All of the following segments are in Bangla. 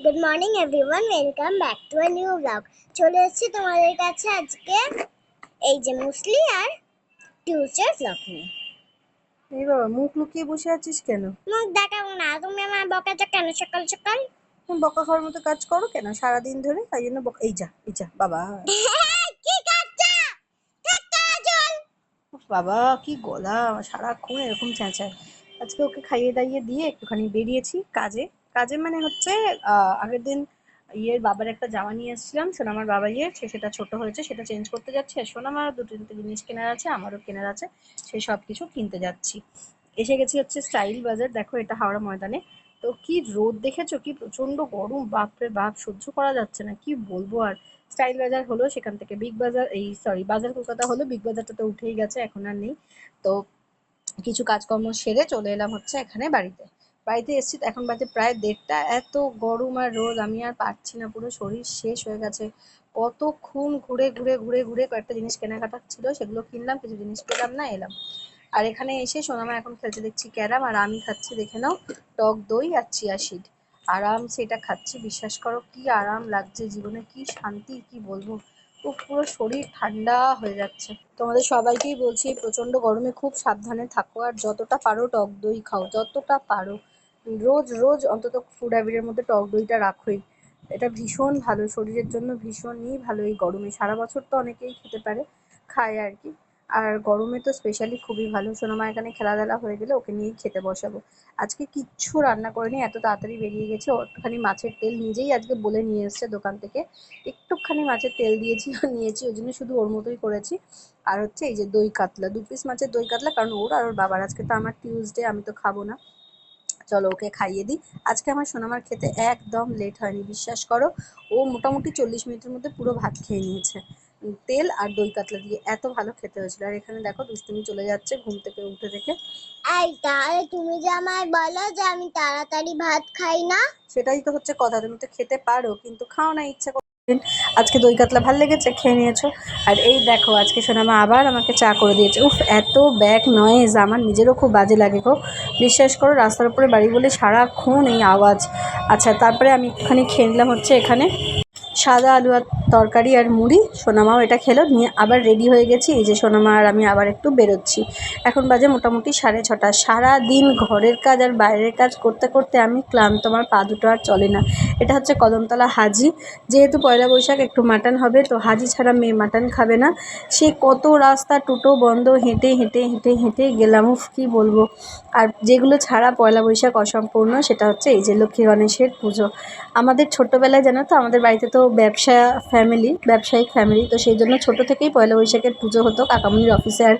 Good morning everyone, welcome back to a new blog. চলে এসেছি তোমাদের কাছে আজকে এই যে মুসলি আর টিউসডে ব্লগ নিয়ে। এই বাবা, মুখ লুকিয়ে বসে আছিস কেন? মুখ দেখাবো না, তুমি আমার বকাটা কেন সকাল সকাল? তুমি বকা খাওয়ার মতো কাজ করো কেন সারাদিন ধরে? তাই জন্য এই যা বাবা। কি কাজটা? একটা চল। উফ বাবা, কি গলা! সারাক্ষণ এরকম চেঁচায়। আজকে ওকে খাইয়ে দাইয়ে দিয়ে একটুখানি বেরিয়েছি কাজে। কাজে মানে হচ্ছে আগের দিন বাবার একটা জামা নিয়ে এসেছিলাম, সোনামার বাবা সেটা ছোট হয়েছে, সেটা চেঞ্জ করতে যাচ্ছি। আর সোনামার দু তিনটে জিনিস কেনার আছে, আমারও কেনার আছে, সেই সব কিছু কিনতে যাচ্ছি। এসে গেছি হচ্ছে স্টাইল বাজার। দেখো, এটা হাওড়া ময়দানে। তো কি রোদ দেখেছো, কি প্রচন্ড গরম, বাপরে বাপ, সহ্য করা যাচ্ছে না, কি বলবো আর। স্টাইল বাজার হলো, সেখান থেকে বিগ বাজার, বাজার কলকাতা হলো, বিগ বাজারটা তো উঠেই গেছে, এখন আর নেই। তো কিছু কাজকর্ম সেরে চলে এলাম হচ্ছে এখানে বাড়িতে। বাড়িতে এসেছি তো এখন বাজে প্রায় 1:30। এত গরম আর রোদ, আমি আর পারছি না, পুরো শরীর শেষ হয়ে গেছে। কতক্ষণ ঘুরে ঘুরে ঘুরে ঘুরে কয়েকটা জিনিস কেনাকাটা ছিল, সেগুলো কিনলাম, কিছু জিনিস পেলাম না, এলাম। আর এখানে এসে সোনামা এখন খেলছে দেখছি ক্যারাম, আর আমি খাচ্ছি দেখে নাও টক দই আর চিয়া সিড। আরামসে এটা খাচ্ছি, বিশ্বাস করো কি আরাম লাগছে, জীবনে কি শান্তি, কি বলবো। তো পুরো শরীর ঠান্ডা হয়ে যাচ্ছে। তোমাদের সবাইকেই বলছি, এই প্রচন্ড গরমে খুব সাবধানে থাকো, আর যতটা পারো টক দই খাও, যতটা পারো। রোজ রোজ অন্তত ফুড হ্যাবিটের মধ্যে টক দইটা রাখোই। এটা ভীষণ ভালো শরীরের জন্য, ভীষণই ভালো। এই গরমে সারা বছর তো অনেকেই খেতে পারে, খায় আর কি। আর গরমে তো স্পেশালি খুবই ভালো। সোনামা এখানে খেলাধুলা হয়ে গেলে ওকে নিয়েই খেতে বসাবো। আজকে কিচ্ছু রান্না করিনি, এত তাড়াতাড়ি বেরিয়ে গেছে। একটুখানি মাছের তেল নিজেই আজকে বলে নিয়ে এসছে দোকান থেকে, একটুখানি মাছের তেল দিয়েছি নিয়েছি, ওই জন্য শুধু ওর মতোই করেছি। আর হচ্ছে এই যে দই কাতলা, 2 পিস মাছের দই কাতলা, কারণ ওর আর ওর বাবার। আজকে তো আমার টিউসডে, আমি তো খাবো না। চলো ওকে খাইয়ে দিই। আজকে আমার সোনামার খেতে একদম লেট হয়নি, বিশ্বাস করো। ও মোটামুটি 40 মিনিটের মধ্যে পুরো ভাত খেয়ে নিয়েছে। তেল আর দই কাতলা দিয়ে এত ভালো খেতে হয়েছিল। আর এখানে দেখো দুষ্টুমি চলে যাচ্ছে ঘুম থেকে উঠে থেকে। এই তাহলে তুমি যে আমায় বলো যে আমি তাড়াতাড়ি ভাত খাই না। সেটাই তো হচ্ছে কথা, তুমি তো খেতে পারো কিন্তু খাও না ইচ্ছা করে। আজকে দই কাতলা ভাল লেগেছে, খেয়ে নিয়েছো। আর এই দেখো, আজকে সোনামা আবার আমাকে চা করে দিয়েছে। উফ, এত ব্যাক নয়েজ, আমার নিজেরও খুব বাজে লাগে গো। বিশ্বাস করো, রাস্তার উপরে বাড়ি বলে সারাক্ষণ এই আওয়াজ। আচ্ছা, তারপরে আমি একটুখানি খেয়ে নিলাম হচ্ছে এখানে সাদা আলু আর তরকারি আর মুড়ি। সোনামাও এটা খেলো, নিয়ে আবার রেডি হয়ে গেছি। এই যে সোনামা আর আমি আবার একটু বেরোচ্ছি। এখন বাজে মোটামুটি 6:30। সারাদিন ঘরের কাজ আর বাইরের কাজ করতে করতে আমি ক্লান্ত, আমার পা দুটো আর চলে না। এটা হচ্ছে কদমতলা হাজি। যেহেতু পয়লা বৈশাখ, একটু মাটন হবে, তো হাজি ছাড়া মেয়ে মাটন খাবে না। সে কত রাস্তা টোটো বন্ধ, হেঁটে হেঁটে হেঁটে হেঁটে গেলাম, উফ কী বলবো। আর যেগুলো ছাড়া পয়লা বৈশাখ অসম্পূর্ণ, সেটা হচ্ছে এই যে লক্ষ্মী গণেশের পুজো। আমাদের ছোটোবেলায় জানো তো, আমাদের বাড়িতে তো ব্যবসায়িক ফ্যামিলি, তো সেই জন্য ছোটো থেকেই পয়লা বৈশাখের পুজো হতো কাকামুনির অফিসে। আর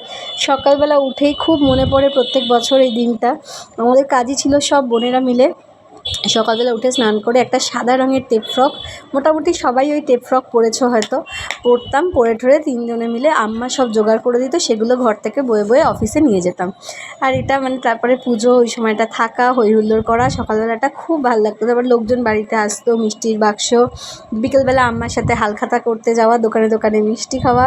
সকালবেলা উঠেই খুব মনে পড়ে প্রত্যেক বছর এই দিনটা। আমাদের কাজই ছিল সব বোনেরা মিলে সকালবেলা উঠে স্নান করে একটা সাদা রঙের টেপ ফ্রক, মোটামুটি সবাই ওই টেপ ফ্রক পরেছো হয়তো, পরতাম। পরে ঠরে 3 জনে মিলে আম্মা সব জোগাড় করে দিত, সেগুলো ঘর থেকে বয়ে বয়ে অফিসে নিয়ে যেতাম। আর এটা মানে তারপরে পুজো, ওই সময়টা থাকা, হই হুল্লোড় করা, সকালবেলাটা খুব ভালো লাগতো। তারপর লোকজন বাড়িতে আসতো, মিষ্টির বাক্স, বিকেলবেলা আম্মার সাথে হালখাতা করতে যাওয়া, দোকানে দোকানে মিষ্টি খাওয়া।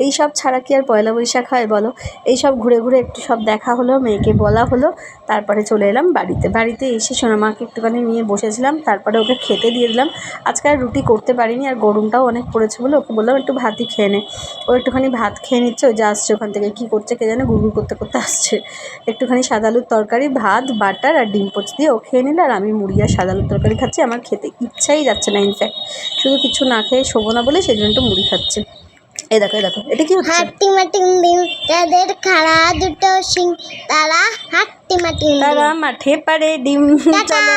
এই সব ছাড়া কি আর পয়লা বৈশাখ হয় বলো? এই সব ঘুরে ঘুরে একটু সব দেখা হলো, মেয়েকে বলা হলো, তারপরে চলে এলাম বাড়িতে। বাড়িতে এসে সোনামাকে একটুখানি নিয়ে বসেছিলাম, তারপরে ওকে খেতে দিয়ে দিলাম। আজকে আর রুটি করতে পারিনি, আর গরমটাও অনেক পড়েছে বলে ওকে বললাম একটু ভাতই খেয়ে নে। ও একটুখানি ভাত খেয়ে নিচ্ছে, ওই যে আসছে ওখান থেকে, কী করছে কে জানে, গুড়গুড় করতে করতে আসছে। একটুখানি সাদা আলুর তরকারি, ভাত, বাটার আর ডিম পোচ দিয়ে ও খেয়ে নিল, আর আমি মুড়ি আর সাদা আলুর তরকারি খাচ্ছি। আমার খেতে ইচ্ছাই যাচ্ছে না, ইনফ্যাক্ট শুধু কিছু না খেয়ে শোবো না বলে সেই জন্য একটু মুড়ি খাচ্ছে। এই দেখো এই দেখো, এটা কি হচ্ছে? হাট্টিমাটিং দিন তাদের খাড়া দুটো সিং, তারা হাট্টিমাটিং তারা দিন। মাঠে পারে ডিম। টাটা। চলো।